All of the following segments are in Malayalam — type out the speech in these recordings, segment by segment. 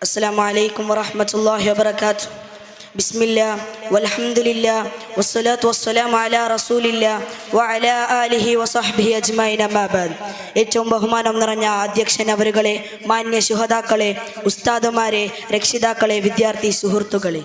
السلام عليكم ورحمة الله وبركاته. بسم الله والحمد لله والصلاة والسلام على رسول الله وعلى آله وصحبه أجمعين أما بعد. ഏറ്റവും ബഹുമാനം നിറഞ്ഞ അധ്യക്ഷൻ അവരുകളെ, മാന്യ ശുഹദാക്കളെ, ഉസ്താദുമാരെ, രക്ഷിതാക്കളെ, വിദ്യാർത്ഥി സുഹൃത്തുക്കളെ,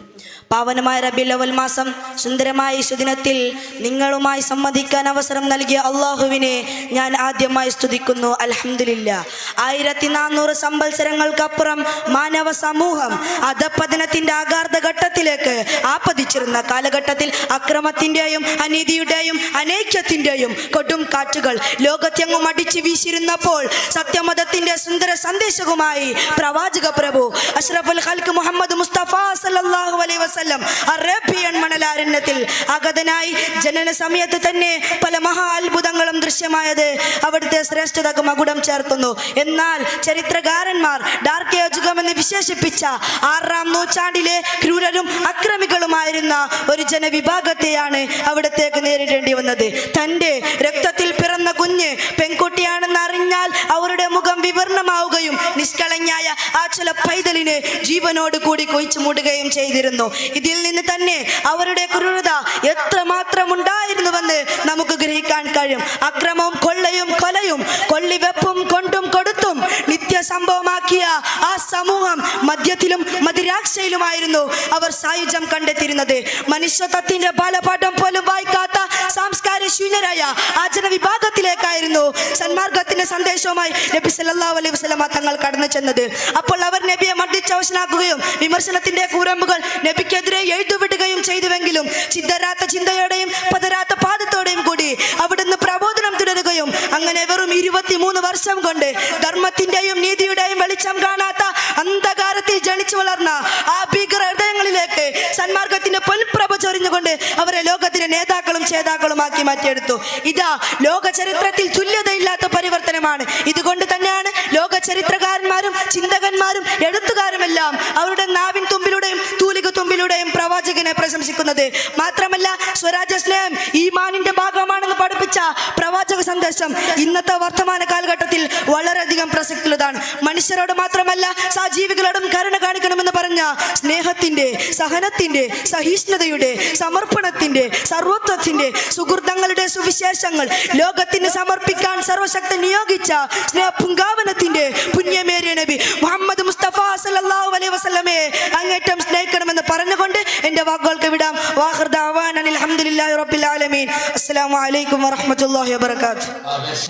പാവനമായ റബീഉൽ അവ്വൽ മാസം സുന്ദരമായ സുദിനത്തിൽ നിങ്ങളുമായി സംവദിക്കാൻ അവസരം നൽകിയ അള്ളാഹുവിനെ ഞാൻ ആദ്യമായി സ്തുതിക്കുന്നു. അൽഹംദുലില്ലാഹ്. 1400 സംവത്സരങ്ങൾക്കപ്പുറം മാനവ സമൂഹം അധപ്പതനത്തിന്റെ ആഘാത ഘട്ടത്തിലേക്ക് ആപതിച്ചിരുന്ന കാലഘട്ടത്തിൽ അക്രമത്തിന്റെയും അനീതിയുടെയും അനൈക്യത്തിന്റെയും കൊടും കാറ്റുകൾ ലോകത്തെങ്ങും അടിച്ചു വീശിരുന്നപ്പോൾ സത്യമതത്തിന്റെ സുന്ദര സന്ദേശവുമായി പ്രവാചക പ്രഭു അഷ്റഫുൽ ഖൽഖ് മുഹമ്മദ് മുസ്തഫ സല്ലല്ലാഹു അലൈഹി വസല്ലം അറേബ്യൻ മണലാരണ്യത്തിൽ അഗതനായി ജനന സമയത്ത് തന്നെ പല മഹാ അത്ഭുതങ്ങളും ദൃശ്യമായത് അവിടുത്തെ ശ്രേഷ്ഠതക്ക് മകുടം ചേർത്തുന്നു. എന്നാൽ ചരിത്രകാരന്മാർ ഡാർക്ക് ഏജ് യുഗമെന്ന് വിശേഷിപ്പിച്ച 6-ാം നൂറ്റാണ്ടിലെ ക്രൂരരും അക്രമികളുമായിരുന്ന ഒരു ജനവിഭാഗത്തെയാണ് അവിടത്തേക്ക് നേരിടേണ്ടി വന്നത്. തൻ്റെ രക്തത്തിൽ പിറന്ന കുഞ്ഞ് പെൺകുട്ടിയാണെന്ന് അറിഞ്ഞാൽ അവരുടെ മുഖം വിവർണമാവുകയും നിഷ്കളഞ്ഞായ ആ ചില പൈതലിന് ജീവനോട് കൂടി കൊയിച്ചു മൂടുകയും ചെയ്തിരുന്നു. ഇതിൽ നിന്ന് തന്നെ അവരുടെ ക്രൂരത എത്രമാത്രം ഉണ്ടായിരുന്നുവെന്ന് നമുക്ക് ഗ്രഹിക്കാൻ കഴിയും. അക്രമവും കൊള്ളയും കൊലയും കൊള്ളിവെപ്പും കൊണ്ടും കൊടുത്തും നിത്യ സംഭവമാക്കിയ ആ സമൂഹം മദ്യത്തിലും മദിരാക്ഷയിലുമായിരുന്നു അവർ സായുജ്യം കണ്ടെത്തിയിരുന്നത്. മനുഷ്യത്വത്തിന്റെ ബാലപാഠം പോലും വായിക്കാത്ത സാംസ്കാരിക ശൂന്യരായ ആ ജനവിഭാഗത്തിലേക്കായിരുന്നു സന്മാർഗത്തിന്റെ സന്ദേശവുമായി നബി സല്ലല്ലാഹു അലൈഹി വസല്ലം തങ്ങൾ കടന്നു ചെന്നത്. അപ്പോൾ അവർ നബിയെ മർദ്ദിച്ചവശനാക്കുകയും വിമർശനത്തിന്റെ കൂരമ്പുകൾ നബിക്കെതിരെ എഴുതുവിടുകയും ചെയ്തുവെങ്കിലും ചിന്തരാത്ത ചിന്തയോടെയും പതരാത്ത പാദത്തോടെയും കൂടി അവിടുന്ന് പ്രബോധനം തുടരുകയും അങ്ങനെ വെറും 23 വർഷം കൊണ്ട് ധർമ്മത്തിന്റെയും നീതിയുടെയും വെളിച്ചം കാണാത്ത അന്ധകാരത്തിൽ ജനിച്ചു വളർന്ന ആ ഭീകര ഹൃദയങ്ങളിലേക്ക് സന്മാർഗത്തിന്റെ പൊൻപ്രഭ ചൊരിഞ്ഞുകൊണ്ട് അവരെ ലോകത്തിന്റെ നേതാക്കളും ചേതാക്കളുമാക്കി മാറ്റിയെടുത്തു. ഇതാ ലോക ചരിത്രത്തിൽ തുല്യതയില്ലാത്ത പരിവർത്തനമാണ്. ഇതുകൊണ്ട് തന്നെയാണ് ലോക ചരിത്രകാരന്മാരും ചിന്തകന്മാരും എഴുത്തുകാരുമെല്ലാം അവരുടെ നാവിൻ തുമ്പിലൂടെയും തൂലിക തുമ്പിലൂടെയും പ്രവാചകനെ പ്രശംസിക്കുന്നത്. മാത്രമല്ല സ്വരാജ്യ സ്നേഹം ഈമാനിന്റെ ഭാഗമാണെന്ന് പഠിപ്പിച്ച പ്രവാചക സന്ദേശം ഇന്നത്തെ വർത്തമാന കാലഘട്ടത്തിൽ വളരെയധികം പ്രസക്തിയുള്ളതാണ്. മനുഷ്യരോട് മാത്രമല്ല സജീവികളോടും കരുണ കാണിക്കണമെന്ന് പറഞ്ഞ സ്നേഹത്തിന്റെ, സഹനത്തിന്റെ, സഹിഷ്ണുതയുടെ, സമർപ്പണത്തിന്റെ, സർവത്വത്തിന്റെ, സുഹൃതങ്ങളുടെ സുവിശേഷങ്ങൾ ലോകത്തിന് സമർപ്പിക്കാൻ സർവശക്തി നിയോഗിച്ച സ്നേഹപുങ്കാവനത്തിന്റെ പുണ്യമേറിയ നബി മുഹമ്മദ് മുസ്തഫ സല്ലല്ലാഹു അലൈഹി വസല്ലമയെ അങ്ങേറ്റം സ്നേഹിക്കണമെന്ന് പറഞ്ഞുകൊണ്ട് എന്റെ വാക്കുകൾക്ക് വിടാം. വാഖിർ ദഅവാനാ അൽഹംദുലില്ലാഹി റബ്ബിൽ ആലമീൻ. അസ്സലാമു അലൈക്കും വറഹ്മത്തുള്ളാഹി വബറകാതുഹു.